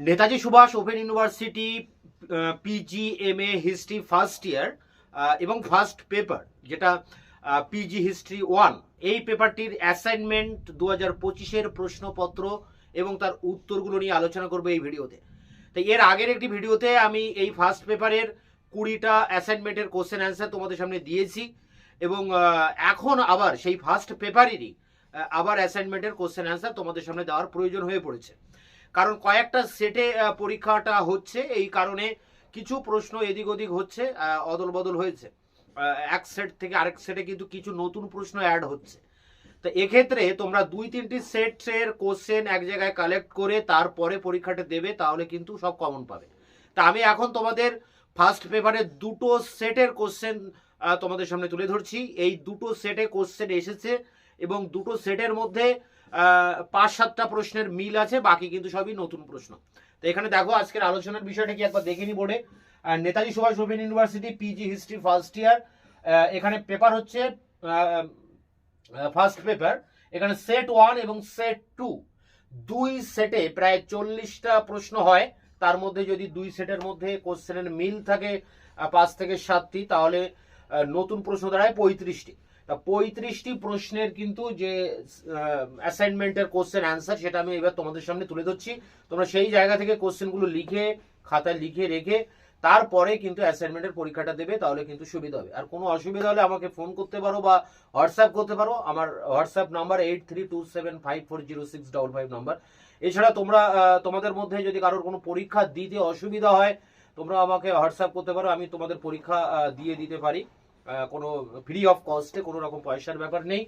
Netaji Subhas Open University PG MA history first year এবং first paper যেটা PG history 1, এই পেপারটির assignment 2025-এর প্রশ্নপত্র এবং তার উত্তরগুলো নিয়ে আলোচনা করবো এই ভিডিওতে। তো এর আগের একটি ভিডিওতে আমি এই ফার্স্ট পেপারের 20টা অ্যাসাইনমেন্টের কোশ্চেন অ্যান্সার তোমাদের সামনে দিয়েছি এবং এখন আবার সেই ফার্স্ট পেপারেরই আবার অ্যাসাইনমেন্টের কোশ্চেন অ্যান্সার তোমাদের সামনে দেওয়ার প্রয়োজন হয়ে পড়েছে। কারণ কয়েকটা সেটে পরীক্ষাটা হচ্ছে, এই কারণে কিছু প্রশ্ন এদিক ওদিক হচ্ছে, অদল বদল হয়েছে, এক সেট থেকে আরেক সেটে কিন্তু কিছু নতুন প্রশ্ন অ্যাড হচ্ছে। তো এক্ষেত্রে তোমরা 2-3টি সেটের কোশ্চেন এক জায়গায় কালেক্ট করে তারপরে পরীক্ষাটা দেবে, তাহলে কিন্তু সব কমন পাবে। তা আমি এখন তোমাদের ফার্স্ট পেপারের দুটো সেটের কোশ্চেন তোমাদের সামনে তুলে ধরছি। এই দুটো সেটে কোশ্চেন এসেছে এবং দুটো সেটের মধ্যে 5-7টা প্রশ্নের মিল আছে, বাকি কিন্তু সবই নতুন প্রশ্ন। তো এখানে দেখো আজকের আলোচনার বিষয়টা কি একবার দেখে নি বোর্ডে। Netaji Subhas Open University PG history first year, এখানে পেপার হচ্ছে ফার্স্ট পেপার। এখানে সেট 1 এবং সেট 2, দুই সেটে প্রায় 40টা প্রশ্ন হয়। তার মধ্যে যদি দুই সেটের মধ্যে কোশ্চেনের মিল থাকে 5 থেকে 7টি, তাহলে নতুন প্রশ্ন দাঁড়ায় 35টি। 35টি প্রশ্নের কিন্তু যে অ্যাসাইনমেন্টের কোশ্চেন অ্যান্সার সেটা আমি এবার তোমাদের সামনে তুলে ধরছি। তোমরা সেই জায়গা থেকে কোশ্চেনগুলো লিখে খাতায় লিখে রেখে তারপরে কিন্তু অ্যাসাইনমেন্টের পরীক্ষাটা দেবে, তাহলে কিন্তু সুবিধা হবে। আর কোনো অসুবিধা হলে আমাকে ফোন করতে পারো বা হোয়াটসঅ্যাপ করতে পারো। আমার হোয়াটসঅ্যাপ নাম্বার 8327540655 নাম্বার। এছাড়া তোমরা তোমাদের মধ্যে যদি কারোর কোনো পরীক্ষা দিতে অসুবিধা হয়, তোমরা আমাকে হোয়াটসঅ্যাপ করতে পারো, আমি তোমাদের পরীক্ষা দিয়ে দিতে পারি কোনো ফ্রি অফ কস্টে, কোনো রকম পয়সার ব্যাপার নেই।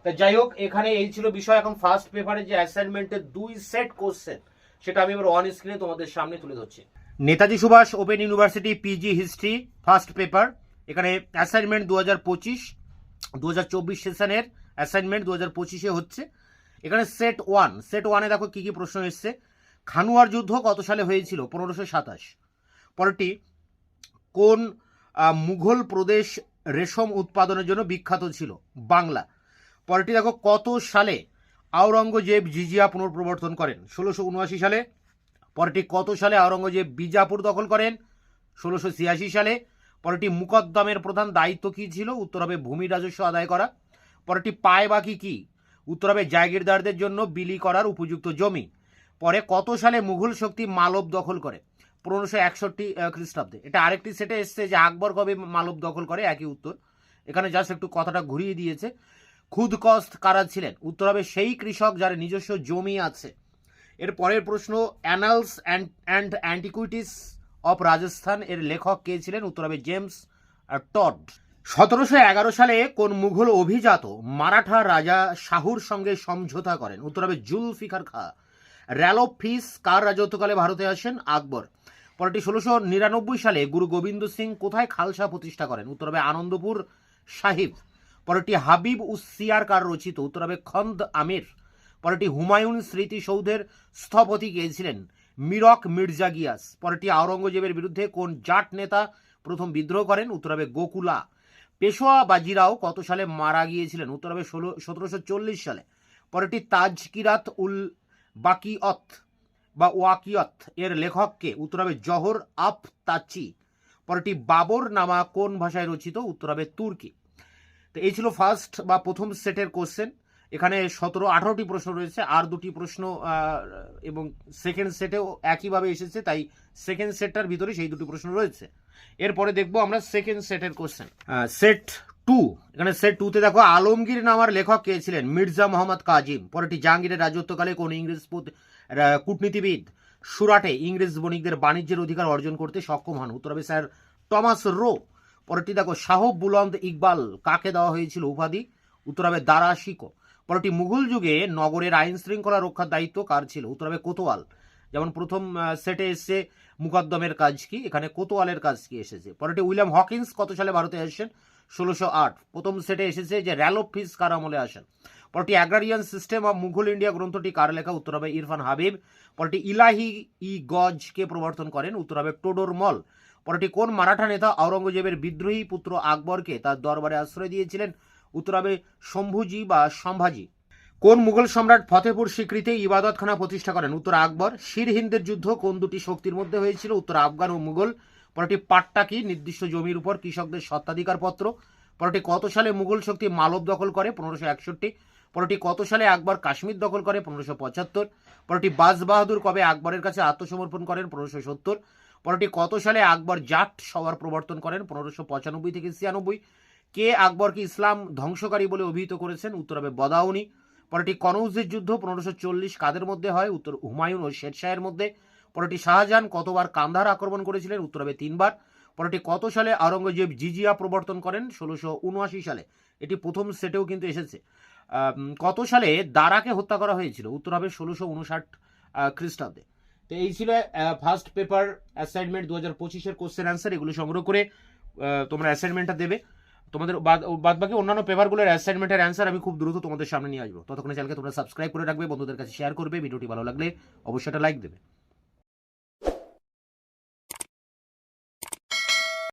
তা যাই হোক, এখানে এই ছিল বিষয়। এখন ফার্স্ট পেপারে যে অ্যাসাইনমেন্টের দুই সেট কোশ্চেন সেটা আমি এবার অন স্ক্রিনে তোমাদের সামনে তুলে ধরছি। Netaji Subhas Open University PG history first paper, এখানে অ্যাসাইনমেন্ট 2025-2024 সেশনের অ্যাসাইনমেন্ট 2025-এ হচ্ছে। এখানে সেট 1 দেখো কি কি প্রশ্ন এসছে। খানুয়ার যুদ্ধ কত সালে হয়েছিল? 1527। পরেরটি, কোন মুঘল প্রদেশ রেশম উৎপাদনের জন্য বিখ্যাত ছিল? বাংলা। পরেরটি দেখো, কত সালে আওরঙ্গজেব জিজিয়া পুনঃপ্রবর্তন করেন? 1679 সালে। পরেরটি, কত সালে আওরঙ্গজেব বিজাপুর দখল করেন? 1686 সালে। পরেরটি, মুকদ্দমের প্রধান দায়িত্ব কি ছিল? উত্তর হবে ভূমি রাজস্ব আদায় করা। পরেরটি, পায় বাকি কি? উত্তর হবে জায়গিরদারদের জন্য বিলি করার উপযুক্ত জমি। পরে, কত সালে মুঘল শক্তি মালব দখল করে? 1561 খ্রিস্টাব্দে। এটা আরেকটি সেটে এসছে যে আকবর কবে মালব দখল করে, একই উত্তর। এখানে জাস্ট একটু কথাটা ঘুরিয়ে দিয়েছে। খুদকস্ত কারা ছিলেন? উত্তর হবে সেই কৃষক যার নিজস্ব জমি আছে। এর পরের প্রশ্ন, annals and antiquities of Rajasthan এর লেখক কে ছিলেন? উত্তর হবে জেমস টড। 1711 সালে কোন মুঘল অভিজাত মারাঠা রাজা শাহুর সঙ্গে সমঝোতা করেন? উত্তর হবে জুলফিকার খাঁ। র্যালফ ফিস কার রাজত্বকালে ভারতে আসেন? আকবর। পরেরটি, 1699 সালে গুরু গোবিন্দ সিং কোথায় খালসা প্রতিষ্ঠা করেন? উত্তর হবে আনন্দপুর সাহিব। পরেরটি, হাবিব উসিয়ার কার রচিত? উত্তর হবে খন্দ আমির। পরেরটি, হুমায়ুন স্মৃতিসৌধের স্থপতি কে ছিলেন? মিরক মির্জা গিয়াস। পরেরটি, আওরঙ্গজেবের বিরুদ্ধে কোন জাট নেতা প্রথম বিদ্রোহ করেন? উত্তর হবে গোকুলা। পেশোয়া বাজিরাও কত সালে মারা গিয়েছিলেন? উত্তর হবে 1740 সালে। পরেরটি, তাজকিরাত উল বাকিয়ত বা ওয়াকিয়ত এর লেখক কে? উত্তর হবে জহর আফতাচি। পরেরটি, বাবর নামা কোন ভাষায় রচিত? উত্তর হবে তুর্কি। তো এই ছিল ফার্স্ট বা প্রথম সেটের কোশ্চেন। এখানে 17-18টি প্রশ্ন রয়েছে, আর দুটি প্রশ্ন এবং সেকেন্ড সেটেও একইভাবে এসেছে, তাই সেকেন্ড সেটটার ভিতরে সেই দুটি প্রশ্ন রয়েছে। এরপরে দেখবো আমরা সেকেন্ড সেটের কোশ্চেন। সেট 2, এখানে সেট 2তে দেখো, আলমগীর নামার লেখক কে ছিলেন? মির্জা মোহাম্মদ কাজিম। পরেরটি, জাহাঙ্গীরের রাজত্বকালে কোন ইংরেজ কূটনীতিবিদ সুরাটে ইংরেজ বণিকদের বাণিজ্যের অধিকার অর্জন করতে সক্ষম হন? উত্তর হবে স্যার টমাস রো। পরেরটি দেখো, শাহ বুলন্দ ইকবাল কাকে দেওয়া হয়েছিল উপাধি? উত্তর হবে দারা শিকো। পরেরটি, মুঘল যুগে নগরের আইন শৃঙ্খলা রক্ষার দায়িত্ব কার ছিল? উত্তর হবে কোতোয়াল। যেমন প্রথম সেটে এসছে মুকদ্দমের কাজ কি, এখানে কোতোয়ালের কাজ কি এসেছে। পরেরটি, উইলিয়াম হকিন্স কত সালে ভারতে আসেন? 1608। প্রথম সেটে এসেছে যে র্যালফ ফিস কার আমলে আসেন। পরেরটি, agrarian system of Mughal India গ্রন্থটি কার লেখা? উত্তর হবে ইরফান হাবিব। পরেরটি, ইলাহি ই গজ কে প্রবর্তন করেন? উত্তর হবে টোডর মল। পরেরটি, কোন মারাঠা নেতা আওরঙ্গজেবের বিদ্রোহী পুত্র আকবরকে তার দরবারে আশ্রয় দিয়েছিলেন? উত্তর হবে শম্ভুজি বা সম্ভাজি। কোন মুঘল সম্রাট ফতেপুর সিক্রিতে ইবাদতখানা প্রতিষ্ঠা করেন? উত্তর আকবর। সিরহিন্দের যুদ্ধ কোন দুটি শক্তির মধ্যে হয়েছিল? উত্তর আফগান ও মুঘল। পরটি পাট্টা কি? নির্দিষ্ট জমির উপর কৃষকদের স্বত্বাধিকার পত্র। পরটি কত সালে মুঘল শক্তি মালব দখল করে? 1561। পরটি কত সালে আকবর কাশ্মীর দখল করে? 1575। পরটি বাজ বাহাদুর কবে আকবরের কাছে আত্মসমর্পণ করেন? 1570। পরটি কত সালে আকবর জাট সভার প্রবর্তন করেন? 1595 থেকে 96। কে আকবরকে ইসলাম ধ্বংসকারী বলে অভিহিত করেছেন? উত্তর হবে বদাউনি। পরটি কনৌজের যুদ্ধ 1540 কাদের মধ্যে হয়? উত্তর হুমায়ুন ও শেরশাহের মধ্যে। পরটি শাহজাহান কতবার কান্দাহার আক্রমণ করেছিলেন? উত্তর হবে 3 বার। পরটি কত সালে আওরঙ্গজেব জিজিয়া প্রবর্তন করেন? 1679 সালে। এটি প্রথম সেটেও কিন্তু এসেছে। কত সালে দারাকে হত্যা করা হয়েছিল? উত্তর হবে 1659 খ্রিস্টাব্দে। তো এই ছিল ফার্স্ট পেপার অ্যাসাইনমেন্ট 2025-এর কোশ্চেন অ্যান্সার। এগুলো সংগ্রহ করে তোমরা অ্যাসাইনমেন্টটা দেবে। তোমাদের বাদ বাকি অন্যান্য পেপারগুলোর অ্যাসাইনমেন্টের অ্যান্সার আমি খুব দ্রুত তোমাদের সামনে নিয়ে আসবো। ততক্ষণে চ্যানেলকে তোমরা সাবস্ক্রাইব করে রাখবে, বন্ধুদের কাছে শেয়ার করবে। ভিডিওটি ভালো লাগলে অবশ্যই একটা লাইক দেবে।